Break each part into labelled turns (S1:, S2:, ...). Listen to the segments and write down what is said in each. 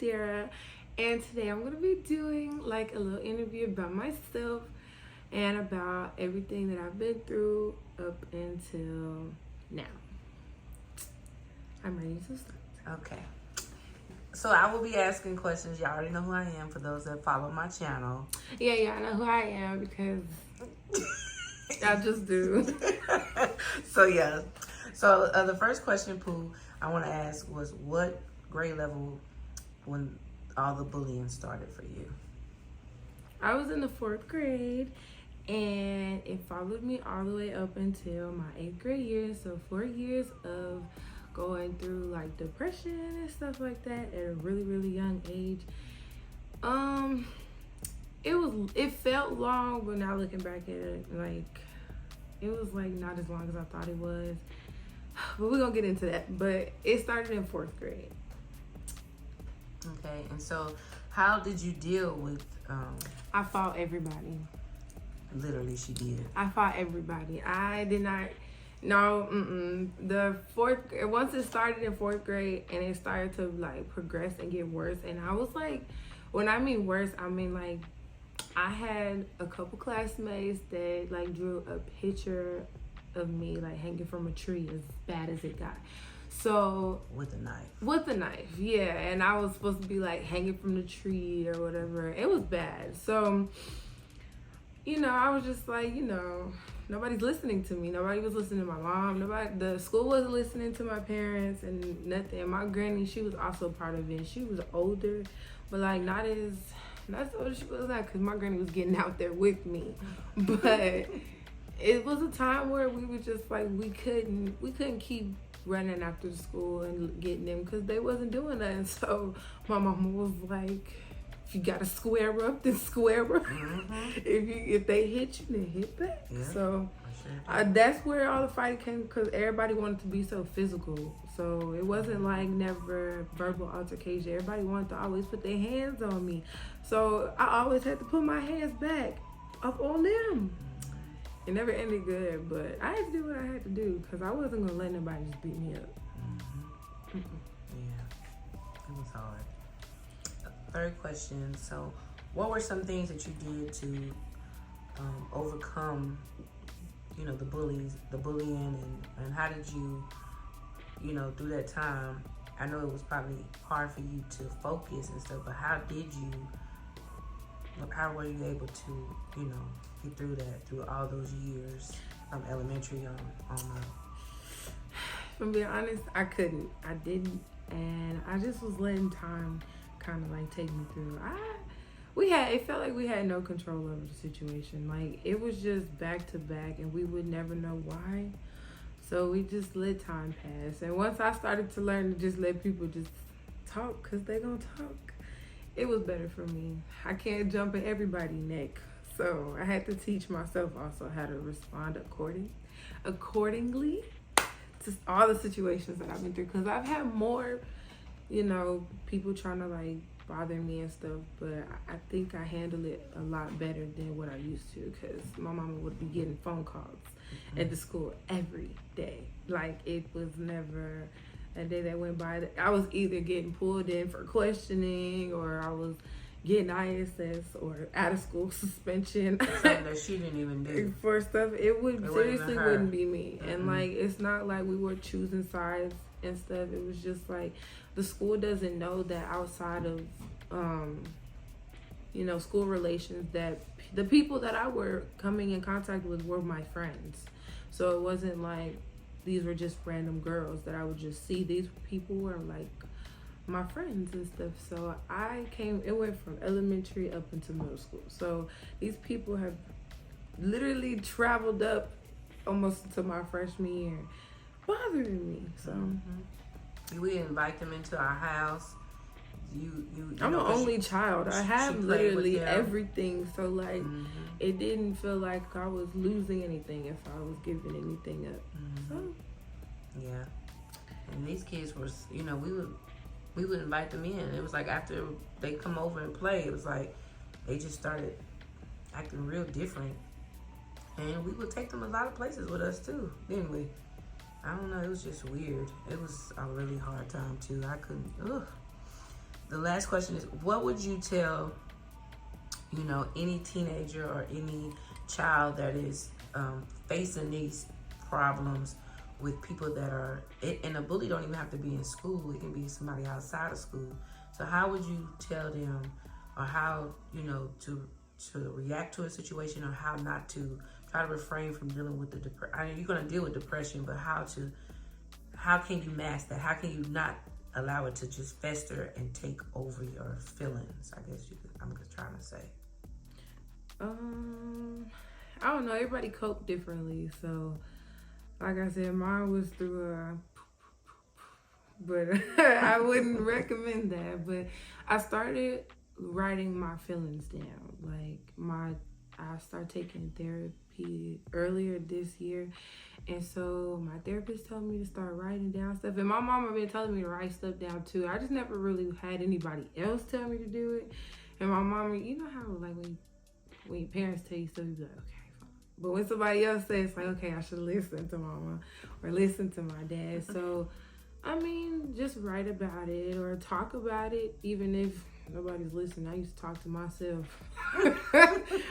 S1: Ladera, and today I'm gonna be doing like a little interview about myself and about everything that I've been through up until now. I'm ready to start.
S2: Okay. So I will be asking questions. Y'all already know who I am for those that follow my channel.
S1: Yeah, I know who I am because I just do.
S2: So yeah. So the first question, Pooh, I want to ask was, what grade level when all the bullying started for you?
S1: I was in the 4th grade, and it followed me all the way up until my 8th grade year. So 4 years of going through like depression and stuff like that at a really, really young age. It felt long, but now looking back at it, like it was like not as long as I thought it was. But we're gonna get into that. But it started in 4th grade.
S2: Okay, and so how did you deal with?
S1: I fought everybody.
S2: Literally, she did.
S1: I fought everybody. I did not. No, the 4th. Once it started in 4th grade, and it started to like progress and get worse. And I was like, when I mean worse, I mean like, I had a couple classmates that like drew a picture of me like hanging from a tree, as bad as it got. So
S2: with a knife. With
S1: a knife, yeah. And I was supposed to be like hanging from the tree or whatever. It was bad. So, I was just like, nobody's listening to me. Nobody was listening to my mom. The school wasn't listening to my parents and nothing. And my granny, she was also part of it. She was older, but like not as old as she was like, because my granny was getting out there with me. But it was a time where we were just like, we couldn't keep running after the school and getting them because they wasn't doing that. And so my mama was like, if you gotta square up, then square up. If they hit you, then hit back. Yeah, so that's where all the fighting came, because everybody wanted to be so physical. So it wasn't like never verbal altercation. Everybody wanted to always put their hands on me. So I always had to put my hands back up on them. It never ended good, but I had to do what I had to do because I wasn't gonna let nobody just beat me up.
S2: Yeah, it was hard. Third question. So, what were some things that you did to overcome, the bullying, and how did you, through that time? I know it was probably hard for you to focus and stuff, but how were you able to, get through that, through all those years from elementary on up?
S1: From being honest, I couldn't. I didn't. And I just was letting time kind of like take me through. It felt like we had no control over the situation. Like it was just back to back and we would never know why. So we just let time pass. And once I started to learn to just let people just talk because they're going to talk, it was better for me. I can't jump in everybody's neck. So I had to teach myself also how to respond accordingly to all the situations that I've been through. Because I've had more, people trying to like bother me and stuff. But I think I handle it a lot better than what I used to. Because my mama would be getting phone calls at the school every day. Like it was never a day that went by that I was either getting pulled in for questioning or I was getting ISS or out of school suspension.
S2: Something that she didn't even do.
S1: For stuff, it seriously wouldn't be me. And like, it's not like we were choosing sides and stuff. It was just like, the school doesn't know that outside of, school relations, that the people that I were coming in contact with were my friends. So it wasn't like these were just random girls that I would just see. These people were like my friends and stuff. So it went from elementary up into middle school. So these people have literally traveled up almost to my freshman year bothering me. So
S2: we invite them into our house.
S1: I'm an only child. I have literally everything. So like it didn't feel like I was losing anything if I was giving anything up. So
S2: yeah. And these kids were, we would invite them in. It was like after they come over and play, it was like they just started acting real different. And we would take them a lot of places with us too, didn't we? I don't know, it was just weird. It was a really hard time too. I couldn't, the last question is, what would you tell, any teenager or any child that is facing these problems with people that are, and a bully don't even have to be in school. It can be somebody outside of school. So how would you tell them, or how, to react to a situation, or how not to try to refrain from dealing with the depression? I mean, you're going to deal with depression, but how can you mask that? How can you not allow it to just fester and take over your feelings? I guess I'm just trying to say.
S1: I don't know. Everybody cope differently. So, like I said, mine was through but I wouldn't recommend that. But I started writing my feelings down. I started taking therapy earlier this year. And so my therapist told me to start writing down stuff. And my mama been telling me to write stuff down too. I just never really had anybody else tell me to do it. And my mama, you know how when your parents tell you stuff, you be like, okay, fine. But when somebody else says, like, okay, I should listen to mama or listen to my dad. So, I mean, just write about it or talk about it, even if nobody's listening. I used to talk to myself.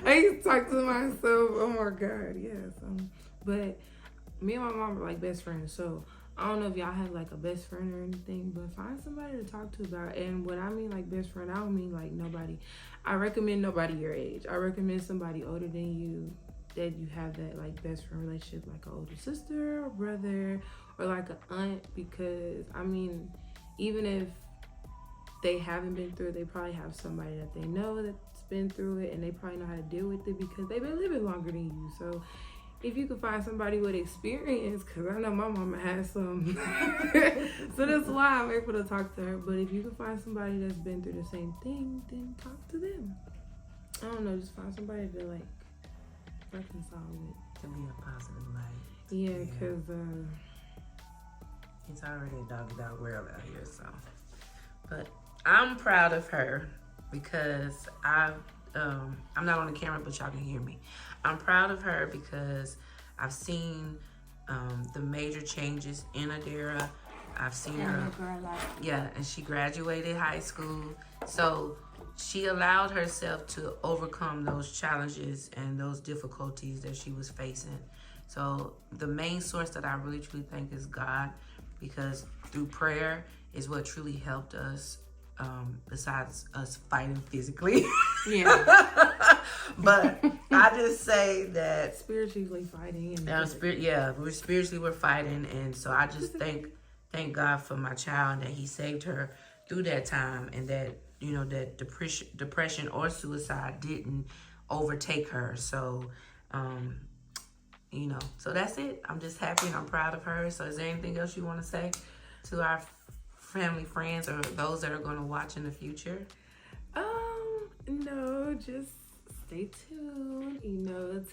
S1: I used to talk to myself. Oh my God, yes. But me and my mom are like best friends. So I don't know if y'all have like a best friend or anything, but find somebody to talk to about it. And what I mean like best friend, I don't mean like nobody. I recommend nobody your age. I recommend somebody older than you, that you have that like best friend relationship, like an older sister or brother or like an aunt, because I mean, even if they haven't been through it, they probably have somebody that they know that's been through it, and they probably know how to deal with it because they've been living longer than you. So if you can find somebody with experience, because I know my mama has some, so that's why I'm able to talk to her. But if you can find somebody that's been through the same thing, then talk to them. I don't know, just find somebody to like reconcile with.
S2: To be a positive light.
S1: Yeah, because
S2: it's already a dog world out here, so. But I'm proud of her because I'm not on the camera, but y'all can hear me. I'm proud of her because I've seen the major changes in Adara. I've seen her. Yeah, and she graduated high school. So she allowed herself to overcome those challenges and those difficulties that she was facing. So the main source that I really truly think is God, because through prayer is what truly helped us, besides us fighting physically.
S1: Yeah.
S2: But I just say that
S1: spiritually fighting.
S2: we're spiritually fighting, and so I just thank God for my child, that He saved her through that time, and that that depression or suicide didn't overtake her. So so that's it. I'm just happy and I'm proud of her. So is there anything else you want to say to our family, friends, or those that are going to watch in the future?
S1: No, just stay tuned.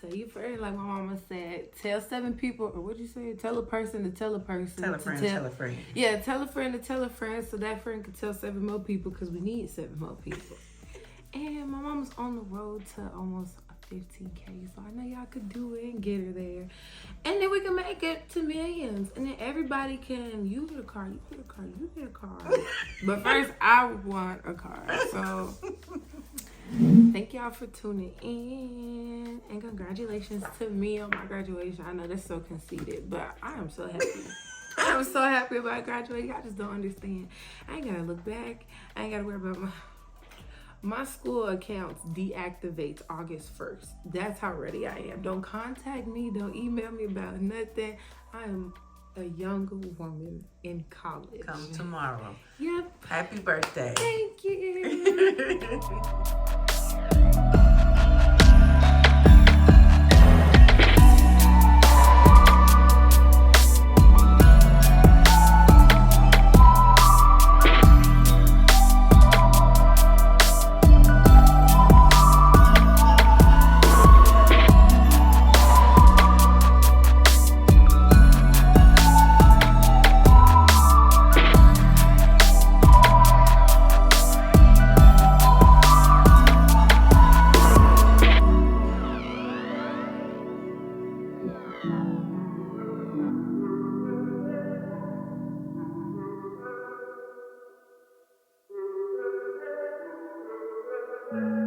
S1: Tell your friend, like my mama said, tell 7 people, or what'd you say? Tell a person to tell a person.
S2: Tell a friend to tell a friend.
S1: Yeah, tell a friend to tell a friend, so that friend can tell 7 more people, because we need 7 more people. And my mama's on the road to almost 15K, so I know y'all could do it and get her there, and then we can make it to millions, and then everybody can, you get a car, you get a car, you get a car. But first I want a car. So thank y'all for tuning in, and congratulations to me on my graduation. I know that's so conceited, but I am so happy. I'm so happy about graduating. I just don't understand. I ain't gotta look back. I ain't gotta worry about my school accounts deactivates August 1st. That's how ready I am. Don't contact me. Don't email me about nothing. I am a young woman in college.
S2: Come tomorrow.
S1: Yep.
S2: Happy birthday.
S1: Thank you. Bye.